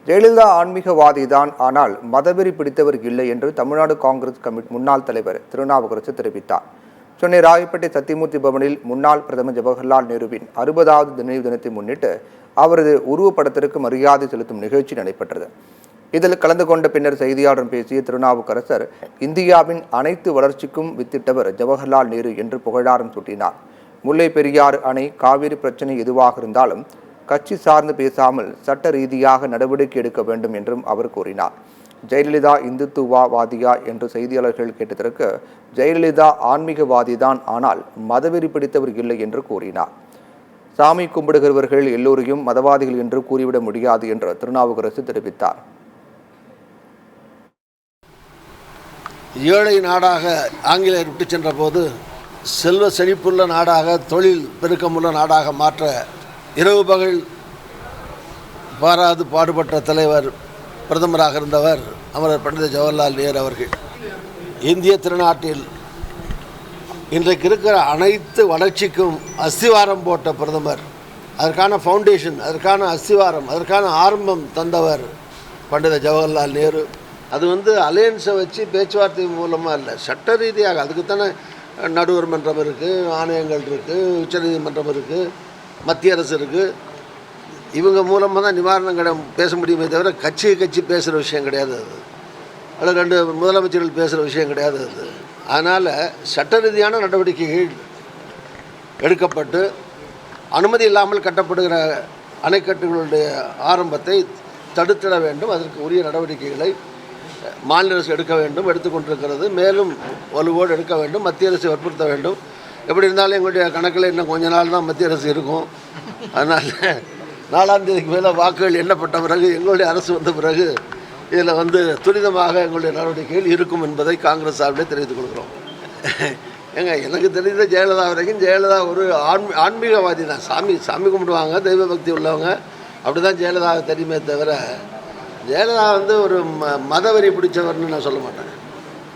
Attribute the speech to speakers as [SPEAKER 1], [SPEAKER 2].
[SPEAKER 1] ஜெயலலிதா ஆன்மீகவாதி தான், ஆனால் மதவெறி பிடித்தவர் இல்லை என்று தமிழ்நாடு காங்கிரஸ் முன்னாள் தலைவர் திருநாவுக்கரசு தெரிவித்தார். சென்னை ராயப்பேட்டை சத்தியமூர்த்தி பவனில் முன்னாள் பிரதமர் ஜவஹர்லால் நேருவின் 60வது நினைவு தினத்தை முன்னிட்டு அவரது உருவப்படத்திற்கு மரியாதை செலுத்தும் நிகழ்ச்சி நடைபெற்றது. இதில் கலந்து கொண்ட பின்னர் செய்தியாளரிடம் பேசிய திருநாவுக்கரசர், இந்தியாவின் அனைத்து வளர்ச்சிக்கும் வித்திட்டவர் ஜவஹர்லால் நேரு என்று புகழாரம் சூட்டினார். முல்லை பெரியாறு அணை, காவிரி பிரச்சனை எதுவாக இருந்தாலும் கட்சி சார்ந்து பேசாமல் சட்ட ரீதியாக நடவடிக்கை எடுக்க வேண்டும் என்றும் அவர் கூறினார். ஜெயலலிதா இந்துத்துவவாதியா என்று செய்தியாளர்கள் கேட்டதற்கு, ஜெயலலிதா ஆன்மீகவாதிதான், ஆனால் மதவெறி பிடித்தவர் இல்லை என்று கூறினார். சாமி கும்பிடுகிறவர்கள் எல்லோரையும் மதவாதிகள் என்று கூறிவிட முடியாது என்று திருநாவுக்கரசு தெரிவித்தார்.
[SPEAKER 2] ஏழை நாடாக ஆங்கிலேயர் விட்டு சென்ற போது செல்வ செழிப்புள்ள நாடாக, தொழில் பெருக்கமுள்ள நாடாக மாற்ற இரவு பகல் பாராது பாடுபட்ட தலைவர், பிரதமராக இருந்தவர் அமரர் பண்டித ஜவஹர்லால் நேரு அவர்கள். இந்திய திருநாட்டில் இன்றைக்கு இருக்கிற அனைத்து வளர்ச்சிக்கும் அஸ்திவாரம் போட்ட பிரதமர், அதற்கான ஃபவுண்டேஷன், அதற்கான அஸ்திவாரம், அதற்கான ஆரம்பம் தந்தவர் பண்டித ஜவஹர்லால் நேரு. அது அலையன்ஸை வச்சு பேச்சுவார்த்தை மூலமாக இல்லை, சட்ட ரீதியாக. அதுக்குத்தானே நடுவர் மன்றம் இருக்குது, ஆணையங்கள் இருக்குது, உச்சநீதிமன்றம் இருக்குது, மத்திய அரசு இருக்குது. இவங்க மூலமாக தான் நிவாரணம் பேச முடியுமே தவிர கட்சி பேசுகிற விஷயம் கிடையாது அது. அதில் 2 முதலமைச்சர்கள் பேசுகிற விஷயம் கிடையாது அது. அதனால் சட்ட ரீதியான நடவடிக்கைகள் எடுக்கப்பட்டு அனுமதி இல்லாமல் கட்டப்படுகிற அணைக்கட்டுகளுடைய ஆரம்பத்தை தடுத்திட வேண்டும். அதற்கு உரிய நடவடிக்கைகளை மாநில அரசு எடுக்க வேண்டும், எடுத்துக்கொண்டிருக்கிறது. மேலும் வலுவோடு எடுக்க வேண்டும், மத்திய அரசு வற்புறுத்த வேண்டும். எப்படி இருந்தாலும் எங்களுடைய கணக்கில் இன்னும் கொஞ்ச நாள் தான் மத்திய அரசு இருக்கும். அதனால் 4ஆம் தேதிக்கு மேலே வாக்குகள் எண்ணப்பட்ட பிறகு, எங்களுடைய அரசு வந்த பிறகு இதில் துரிதமாக எங்களுடைய நடவடிக்கைகள் இருக்கும் என்பதை காங்கிரஸ் சார்பிலே தெரிவித்துக் கொள்கிறோம். எனக்கு தெரிந்த ஜெயலலிதா வரைக்கும் ஜெயலலிதா ஒரு ஆன்மீகவாதி தான். சாமி கும்பிடுவாங்க, தெய்வ பக்தி உள்ளவங்க, அப்படி தான் ஜெயலலிதா தெரியுமே தவிர ஜெயலலிதா ஒரு மதவெறி பிடிச்சவர்னு நான் சொல்ல மாட்டேன்.